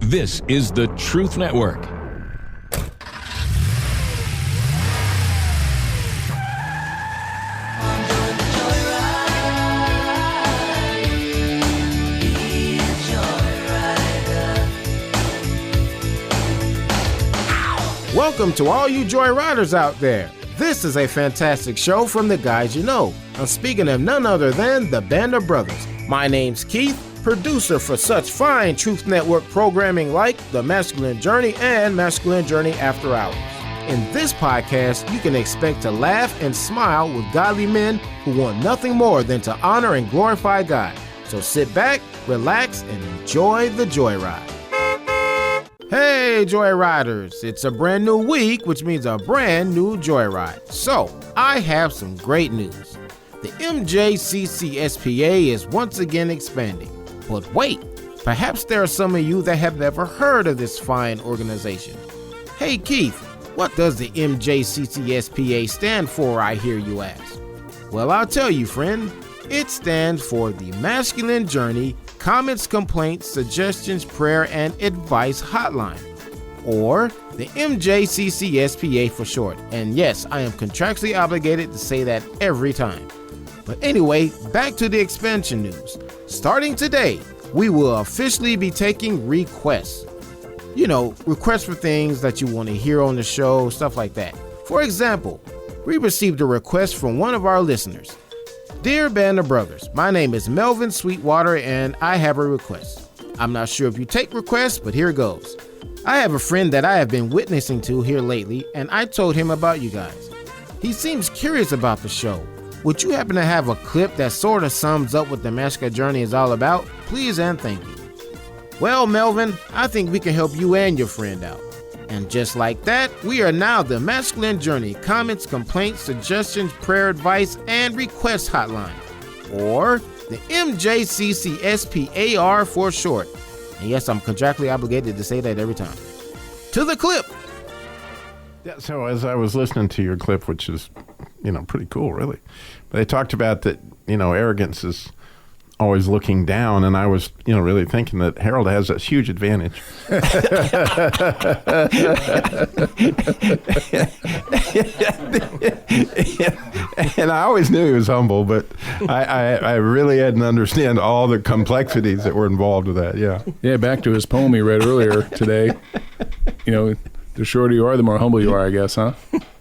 This is the Truth Network. Welcome to all you Joyriders out there. This is a fantastic show from the guys you know. I'm speaking of none other than the Band of Brothers. My name's Keith, producer for such fine Truth Network programming like The Masculine Journey and Masculine Journey After Hours. In this podcast, you can expect to laugh and smile with godly men who want nothing more than to honor and glorify God. So sit back, relax, and enjoy the joyride. Hey Joyriders, it's a brand new week, which means a brand new joyride. So, I have some great news. The MJCCSPA is once again expanding. But wait, perhaps there are some of you that have never heard of this fine organization. Hey Keith, what does the MJCCSPA stand for, I hear you ask? Well, I'll tell you, friend. It stands for the Masculine Journey Comments, Complaints, Suggestions, Prayer, and Advice Hotline, or the MJCCSPA for short. And yes, I am contractually obligated to say that every time. But anyway, back to the expansion news. Starting today, we will officially be taking requests. You know, requests for things that you want to hear on the show, stuff like that. For example, we received a request from one of our listeners. Dear Band of Brothers, my name is Melvin Sweetwater and I have a request. I'm not sure if you take requests, but here goes. I have a friend that I have been witnessing to here lately, and I told him about you guys. He seems curious about the show. Would you happen to have a clip that sort of sums up what the Masculine Journey is all about? Please and thank you. Well, Melvin, I think we can help you and your friend out. And just like that, we are now the Masculine Journey Comments, Complaints, Suggestions, Prayer, Advice, and Request Hotline, or the MJCCSPAR for short. And yes, I'm contractually obligated to say that every time. To the clip. Yeah, so as I was listening to your clip, which is, pretty cool, really, but they talked about that, arrogance is always looking down, and I was, really thinking that Harold has a huge advantage. And I always knew he was humble, but I really hadn't understand all the complexities that were involved with that. Yeah, back to his poem he read earlier today. The shorter you are, the more humble you are, I guess, huh?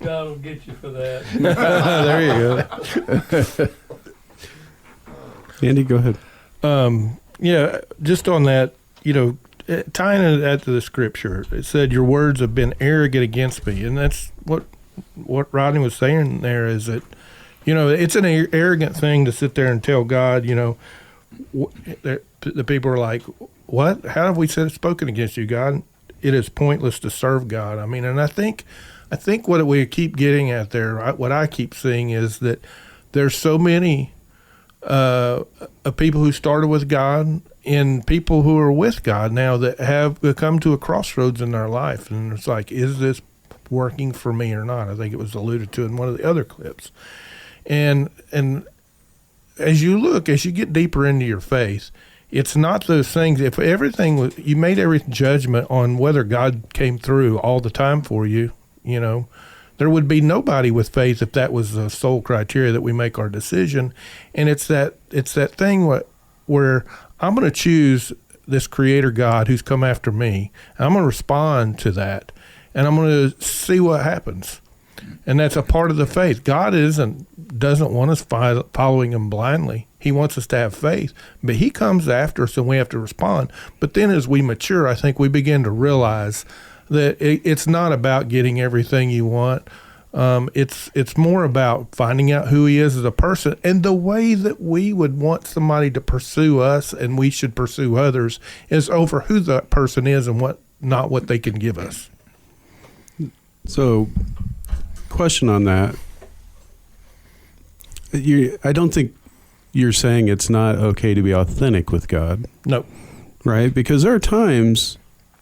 God will get you for that. There you go. Andy, go ahead. Just on that, tying that to the scripture, it said, your words have been arrogant against me. And that's what Rodney was saying there is that, it's an arrogant thing to sit there and tell God, the people are like, what? How have we spoken against you, God? It is pointless to serve God. And I think what we keep getting at there, what I keep seeing is that there's so many people who started with God and people who are with God now that have come to a crossroads in their life. And it's like, is this working for me or not? I think it was alluded to in one of the other clips. And as you get deeper into your faith, it's not those things. If everything was, you made every judgment on whether God came through all the time for you, there would be nobody with faith if that was the sole criteria that we make our decision. And it's that thing where I'm going to choose this creator God who's come after me. I'm going to respond to that, and I'm going to see what happens. And that's a part of the faith. God doesn't want us following him blindly. He wants us to have faith, but he comes after us and we have to respond. But then as we mature, I think we begin to realize that it's not about getting everything you want. It's more about finding out who he is as a person and the way that we would want somebody to pursue us and we should pursue others is over who that person is and not what they can give us. So, question on that. I don't think you're saying it's not okay to be authentic with God. No. Right? Because there are times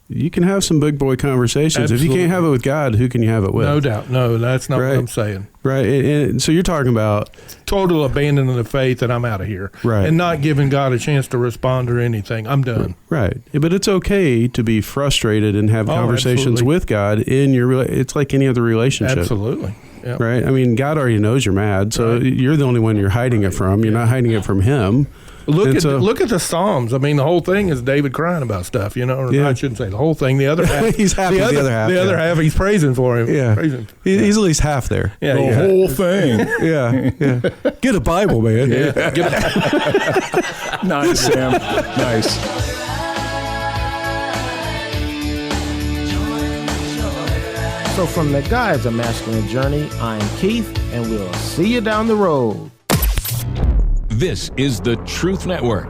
you can have some big boy conversations. Absolutely. If you can't have it with God, who can you have it with? No doubt. No, that's not Right. what I'm saying. Right. And so you're talking about, Total abandoning the faith and I'm out of here. Right. And not giving God a chance to respond or anything. I'm done. right. But it's okay to be frustrated and have conversations absolutely. with God in your, it's like any other relationship. Absolutely. Yep. Right. I mean, God already knows you're mad. So Right. you're the only one you're hiding it from. You're not hiding it from him. Look And at so- look at the Psalms. I mean, the whole thing is David crying about stuff, Or Yeah. I shouldn't say the whole thing. The other half, He's happy with the other half, The other yeah. half, he's praising for him. Yeah. Praising. He's at least half there. Yeah, The yeah. whole thing. Yeah. Yeah. Get a Bible, man. Yeah. Nice, Sam. Nice. So from the guys of Masculine Journey, I'm Keith, and we'll see you down the road. This is the Truth Network.